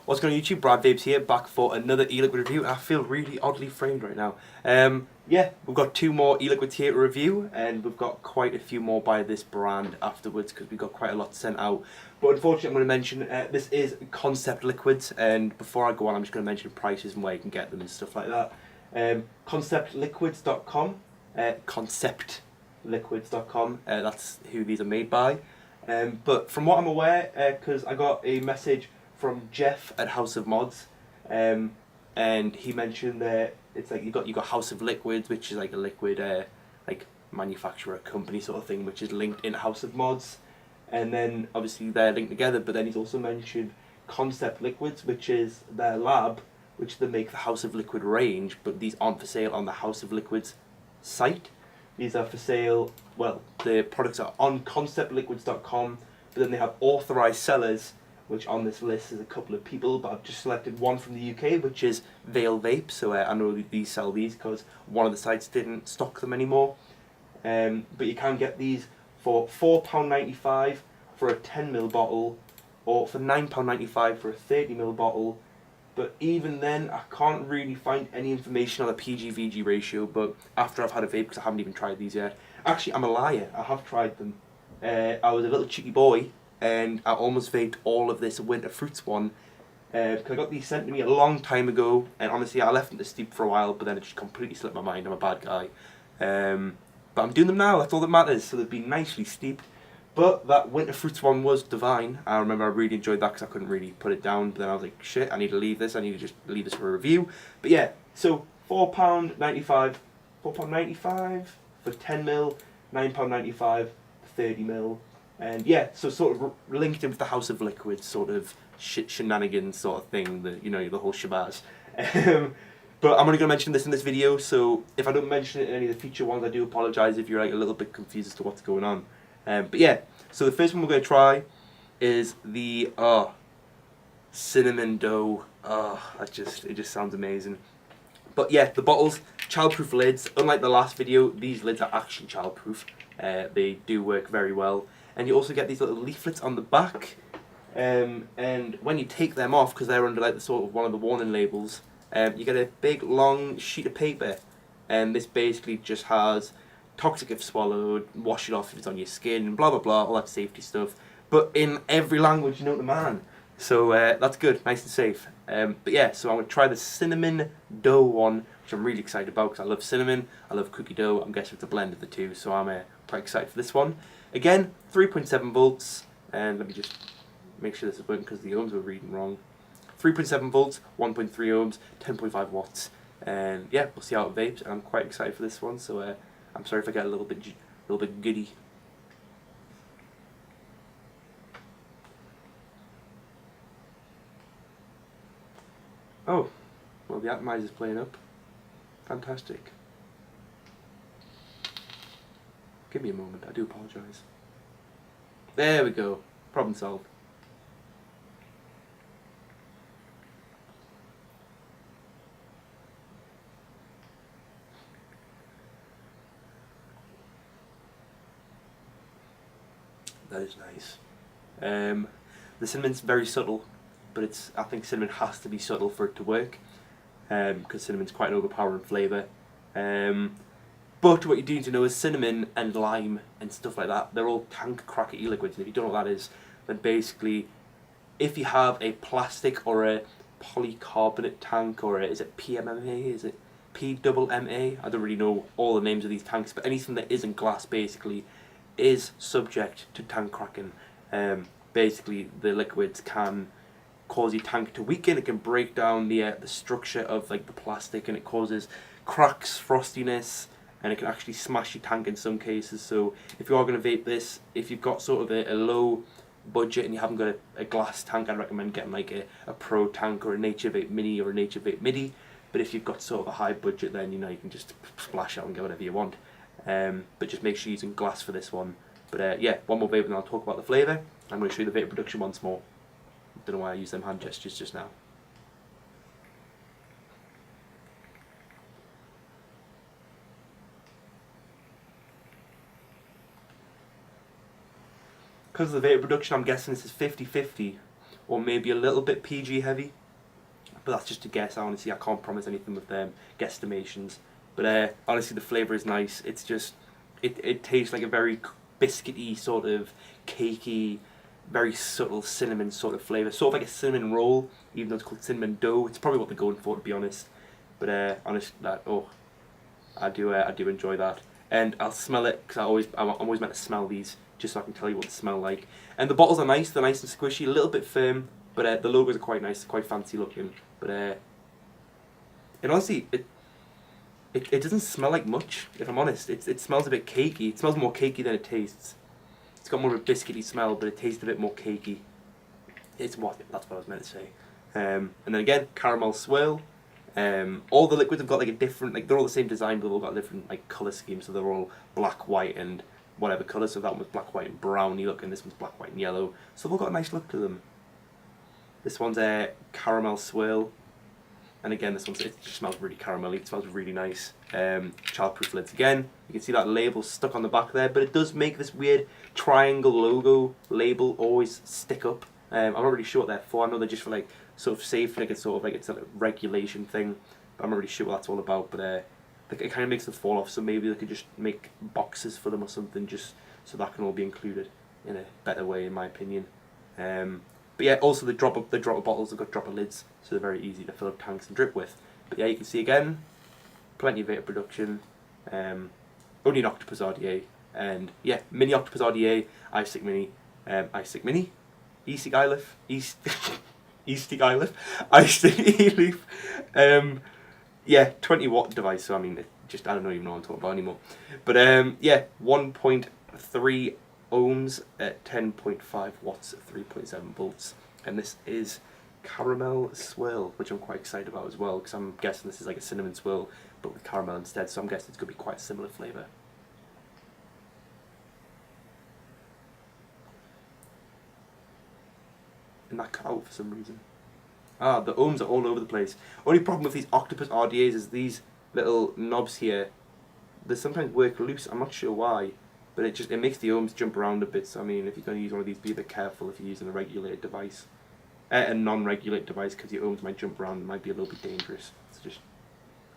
What's going on YouTube? Brad Vapes here, back for another e-liquid review. I feel really oddly framed right now. Yeah, we've got two more e-liquids here to review, and we've got quite a few more by this brand afterwards because we've got quite a lot sent out. But unfortunately, I'm going to mention this is Concept Liquids, and before I go on, I'm just going to mention prices and where you can get them and stuff like that. Conceptliquids.com, conceptliquids.com. That's who these are made by. But from what I'm aware, because I got a message from Jeff at House of Mods, and he mentioned that it's like you got House of Liquids, which is like a liquid like manufacturer company sort of thing, which is linked in House of Mods, and then obviously they're linked together. But then he's also mentioned Concept Liquids, which is their lab, which they make the House of Liquid range, but these aren't for sale on the House of Liquids site. These are for sale, well, the products are on conceptliquids.com, but then they have authorised sellers, which on this list is a couple of people, but I've just selected one from the UK, which is Veil Vape, so I know these sell these because one of the sites didn't stock them anymore. But you can get these for £4.95 for a 10ml bottle, or for £9.95 for a 30ml bottle. But even then, I can't really find any information on the PG-VG ratio, but after I've had a vape, because I haven't even tried these yet. Actually, I'm a liar, I have tried them. I was a little cheeky boy, and I almost vaped all of this Winter Fruits one, because I got these sent to me a long time ago, and honestly, I left them to steep for a while, but then it just completely slipped my mind. I'm a bad guy. But I'm doing them now, that's all that matters, so they've been nicely steeped. But that Winter Fruits one was divine. I remember I really enjoyed that because I couldn't really put it down. But then I was like, shit, I need to leave this. I need to just leave this for a review. But yeah, so £4.95 for 10ml, £9.95 for 30ml. And yeah, so sort of linked in with the House of Liquids sort of shenanigans sort of thing, the whole shabazz. But I'm only going to mention this in this video, so if I don't mention it in any of the future ones, I do apologise if you're like a little bit confused as to what's going on. But yeah, so the first one we're going to try is the cinnamon dough. It just sounds amazing. But yeah, the bottles, childproof lids. Unlike the last video, these lids are actually childproof. They do work very well. And you also get these little leaflets on the back. And when you take them off, because they're under like the sort of one of the warning labels, you get a big long sheet of paper. And this basically just has toxic if swallowed, wash it off if it's on your skin, blah blah blah, all that safety stuff. But in every language, you know the man. So that's good, nice and safe. But yeah, so I'm going to try the cinnamon dough one, which I'm really excited about because I love cinnamon, I love cookie dough. I'm guessing it's a blend of the two, so I'm quite excited for this one. Again, 3.7 volts, and let me just make sure this is working because the ohms were reading wrong. 3.7 volts, 1.3 ohms, 10.5 watts. And yeah, we'll see how it vapes, and I'm quite excited for this one, so I'm sorry if I get a little bit giddy. Oh, well, the atomizer's playing up. Fantastic. Give me a moment, I do apologise. There we go, problem solved. That is nice. The cinnamon's very subtle, but I think cinnamon has to be subtle for it to work, because cinnamon's quite an overpowering flavour. But what you do need to know is cinnamon and lime and stuff like that, they're all tank cracker e-liquids, and if you don't know what that is, then basically, if you have a plastic or a polycarbonate tank, or is it PMMA, is it PMMA? I don't really know all the names of these tanks, but anything that isn't glass basically is subject to tank cracking. Basically, the liquids can cause your tank to weaken. It can break down the structure of like the plastic, and it causes cracks, frostiness, and it can actually smash your tank in some cases. So if you are going to vape this, if you've got sort of a low budget and you haven't got a glass tank, I'd recommend getting like a Pro tank or a Nature Vape Mini or a Nature Vape Midi. But if you've got sort of a high budget, then you can just splash out and get whatever you want. But just make sure you're using glass for this one. But yeah, one more vape and I'll talk about the flavour. I'm going to show you the vape production once more. Don't know why I used them hand gestures just now. Because of the vape production, I'm guessing this is 50-50 or maybe a little bit PG heavy. But that's just a guess. Honestly, I can't promise anything with guesstimations. But honestly, the flavour is nice. It's just, it tastes like a very biscuity, sort of cakey, very subtle cinnamon sort of flavour. Sort of like a cinnamon roll, even though it's called cinnamon dough. It's probably what they're going for, to be honest. But honestly, I do enjoy that. And I'll smell it, because I'm always meant to smell these, just so I can tell you what they smell like. And the bottles are nice. They're nice and squishy, a little bit firm. But the logos are quite nice, quite fancy looking. But and honestly, it doesn't smell like much, if I'm honest. It smells a bit cakey. It smells more cakey than it tastes. It's got more of a biscuity smell, but it tastes a bit more cakey. That's what I was meant to say. And then again, caramel swirl. All the liquids have got like a different, like they're all the same design, but they've all got different like colour schemes. So they're all black, white, and whatever colour. So that one's black, white, and browny look, and this one's black, white, and yellow. So they've all got a nice look to them. This one's a caramel swirl. And again, it just smells really caramelly. It smells really nice. Childproof lids again. You can see that label stuck on the back there, but it does make this weird triangle logo label always stick up. I'm not really sure what they're for. I know they're just for like sort of safe, like it's sort of like it's a regulation thing. But I'm not really sure what that's all about. But it kind of makes them fall off. So maybe they could just make boxes for them or something, just so that can all be included in a better way, in my opinion. But yeah, also the dropper bottles have got dropper lids, so they're very easy to fill up tanks and drip with. But yeah, you can see again, plenty of vapor production, only an octopus RDA, and yeah, mini octopus RDA, iStick Mini, iStick Mini, e-stick iLeaf, e-stick iLeaf, iStick eLeaf, yeah, 20 watt device. So I mean, I don't even know what I'm talking about anymore. But yeah, 1.3 ohms at 10.5 watts at 3.7 volts, and this is caramel swirl, which I'm quite excited about as well, because I'm guessing this is like a cinnamon swirl but with caramel instead, so I'm guessing it's going to be quite a similar flavour. And that cut out for some reason. The ohms are all over the place. Only problem with these octopus RDAs is these little knobs here, they sometimes work loose. I'm not sure why, but it makes the ohms jump around a bit. So I mean, if you're going to use one of these, be a bit careful if you're using a regulated device, a non-regulated device, because your ohms might jump around and might be a little bit dangerous. It's just,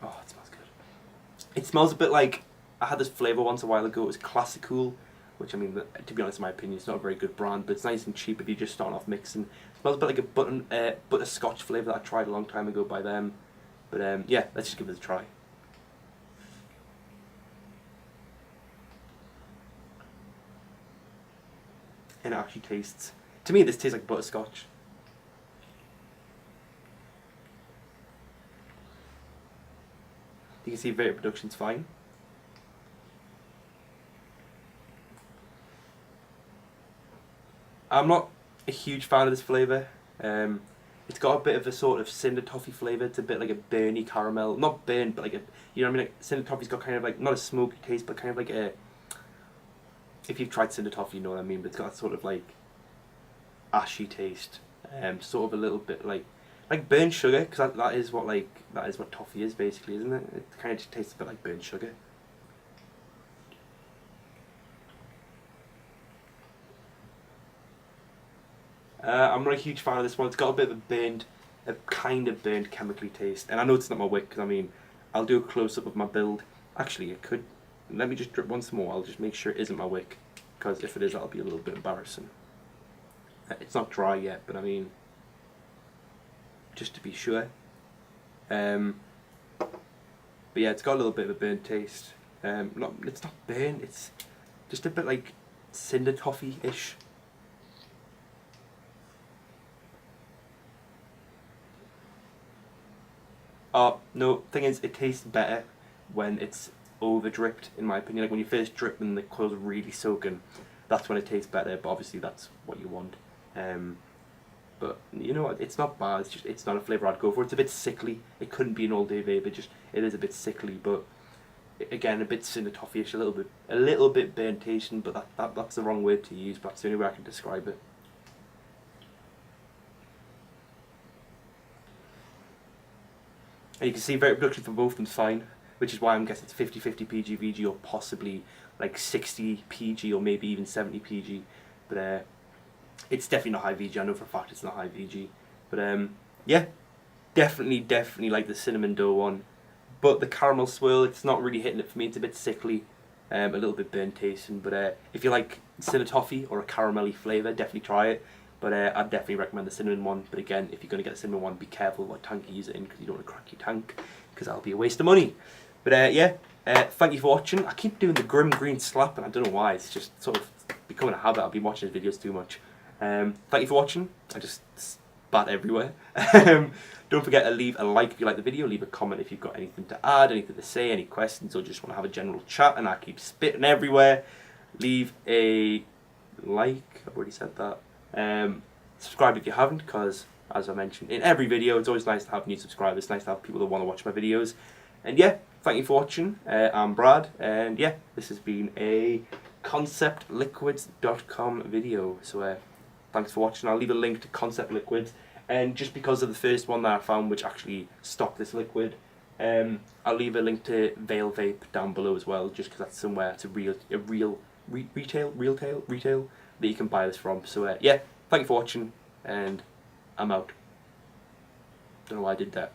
oh, it smells good. It smells a bit like, I had this flavour once a while ago. It was Classicool, which I mean, to be honest, in my opinion, it's not a very good brand, but it's nice and cheap if you're just starting off mixing. It smells a bit like a butterscotch flavour that I tried a long time ago by them. But yeah, let's just give it a try. And it actually tastes, to me this tastes like butterscotch. You can see vapor production's fine. I'm not a huge fan of this flavour. It's got a bit of a sort of cinder toffee flavour. It's a bit like a burny caramel, not burnt, but like a, you know what I mean? Like cinder toffee's got kind of like, not a smoky taste, but kind of like a, if you've tried cinder toffee, you know what I mean. But it's got that sort of like ashy taste, sort of a little bit like burnt sugar, because that is what toffee is basically, isn't it? It kind of just tastes a bit like burnt sugar. I'm not a huge fan of this one. It's got a bit of a kind of burnt chemically taste, and I know it's not my wick, because I mean, I'll do a close up of my build. Actually, it could. Let me just drip once more. I'll just make sure it isn't my wick, because if it is, that'll be a little bit embarrassing. It's not dry yet, but I mean, just to be sure. But yeah, it's got a little bit of a burnt taste. It's not burnt. It's just a bit like cinder toffee-ish. No, thing is, it tastes better when it's over dripped, in my opinion. Like when you first drip and the coil's really soaking, that's when it tastes better, but obviously that's what you want. But you know what, it's not bad, it's not a flavour I'd go for. It's a bit sickly. It couldn't be an all day vape, it is a bit sickly, but again, a bit cinder toffee-ish, a little bit burnt tasting, but that's the wrong word to use, but that's the only way I can describe it. And you can see vapor production for both of them fine, which is why I'm guessing it's 50-50 PG VG, or possibly like 60 PG, or maybe even 70 PG. But It's definitely not high VG. I know for a fact it's not high VG. But yeah, definitely like the cinnamon dough one. But the caramel swirl, it's not really hitting it for me. It's a bit sickly, a little bit burnt tasting. But if you like cinnamon toffee or a caramelly flavour, definitely try it. But I'd definitely recommend the cinnamon one. But again, if you're going to get the cinnamon one, be careful what tank you use it in, because you don't want to crack your tank, because that'll be a waste of money. But yeah, thank you for watching. I keep doing the grim green slap, and I don't know why. It's just sort of becoming a habit. I've been watching his videos too much. Thank you for watching. I just spat everywhere. Don't forget to leave a like if you like the video, leave a comment if you've got anything to add, anything to say, any questions, or just want to have a general chat and I keep spitting everywhere. Leave a like, I've already said that. Subscribe if you haven't, because as I mentioned in every video, it's always nice to have new subscribers, it's nice to have people that want to watch my videos. And yeah, thank you for watching. I'm Brad, and yeah, this has been a conceptliquids.com video. So thanks for watching. I'll leave a link to Concept Liquids. And just because of the first one that I found which actually stocked this liquid, I'll leave a link to Veil Vape down below as well, just because that's somewhere it's a real retail that you can buy this from. So yeah, thank you for watching, and I'm out. Don't know why I did that.